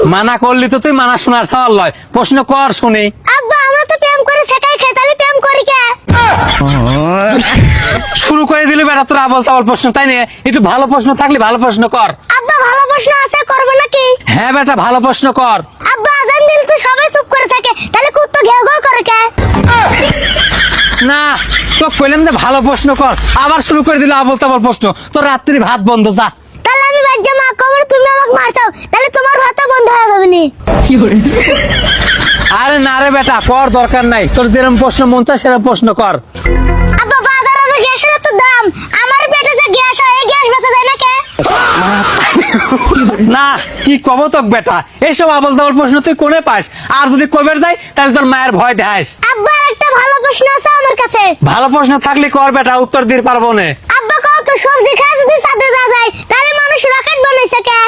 মানা করলি তো তুই মানা শোনার সওয়াল লয়, প্রশ্ন কর শুনি। আব্বা আমরা তো প্রেম করে শেখাই খাই, তাহলে প্রেম করি কে? শুরু করে দিলি বেটা তোর আবল তাবল প্রশ্ন, তাই না? একটু ভালো প্রশ্ন থাকলে ভালো প্রশ্ন কর। আব্বা ভালো প্রশ্ন আছে, করবো নাকি? হ্যাঁ বেটা ভালো প্রশ্ন কর। আব্বা আজান দিল তো সবাই চুপ করে থাকে, তাহলে কুত্তো ঘেউ ঘেউ করে কে? না তো কইলাম যে ভালো প্রশ্ন কর, আবার শুরু করে দিল আবল তাবল প্রশ্ন। তোর রাত্রি ভাত বন্ধ, যা। তাহলে আমি বাজ্যা মা কবর, তুমি আমাকে মারতাও, তাহলে তোমার ভাতও বন্ধ হয়ে যাবে নি। আরে না রে বেটা, কর, দরকার নাই। তোর যেরকম প্রশ্ন মন চায় সেরকম প্রশ্ন কর। আব্বা বাজারে যে গ্যাসের এত দাম, আমার পেটে যে গ্যাস হয়, এই গ্যাস বেচা যায় না কে? না কি কব তোক বেটা, এইসব আবল তাবল প্রশ্ন তুই কোনে পাস? আর যদি কবের যাই তাহলে তোর মায়ের ভয় দেখাস। আব্বা একটা ভালো প্রশ্ন আছে আমার কাছে। ভালো প্রশ্ন থাকলে কর বেটা, উত্তর দিতে পারবো না। আব্বা কও তো সবজি খায় যদি চাঁদে যাওয়া যায়, তাহলে মানুষ রকেট বানাইছে কে?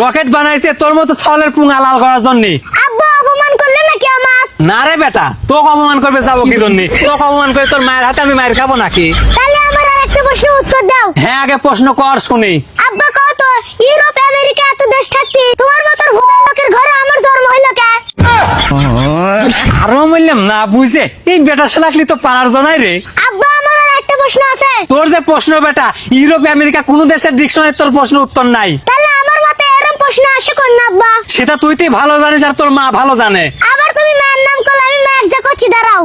রকেট বানাইছে তোর মতো ছাওয়ালের পুঙ্গা লাল করার জন্য। আব্বা অপমান করলে নাকি আমার? না রে বেটা, তোকে অপমান করবে যাবো কি জন্য? তোকে অপমান করে তোর মায়ের হাতে আমি মায়ের খাবো নাকি? তাহলে আমার আর একটা প্রশ্ন উত্তর দাও। হ্যাঁ আগে প্রশ্ন কর শুনি। আব্বা কও তো ইউরোপ আমেরিকা এত দেশ থাকতে তোমার মতো ভুয়া লোকের ঘরে আমার জন্ম হইল কে? আরো বললাম না বুঝে, এই বেটা শালাকলি তো পারার জনাই রে। আব্বা আমার আর একটা প্রশ্ন আছে। তোর যে প্রশ্ন বেটা, ইউরোপ আমেরিকা কোন দেশের ডিকশনারি তোর প্রশ্ন উত্তর নাই। তাহলে আমার মাথায় এরকম প্রশ্ন আসে কোন না আব্বা? সেটা তুই ভালো জানিস আর তোর মা ভালো জানে। আবার তুমি মায়ের নাম করলে আমি মায়ের যা করছি, দাঁড়াও।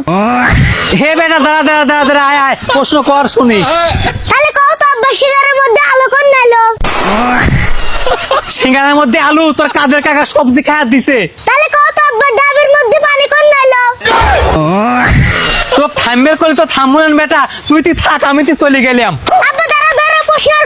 হে বেটা দাঁড়া দাঁড়া দাঁড়া দাঁড়া, আয় আয় প্রশ্ন কর শুনি। তাহলে কও তো আব্বা সিগারের মধ্যে আলো কোন নাইলো? সিঙ্গারের মধ্যে আলু তোর কাদের কাকা সবজি খাওয়া দিছে। তাহলে কও তো আব্বা ডাবের মধ্যে পানি কোন নাইলো? তো থামবের করলে তো থামবেন বেটা, তুই থাক, আমি চলে গেলাম। আব্বা দাঁড়া দাঁড়া, প্রশ্ন আর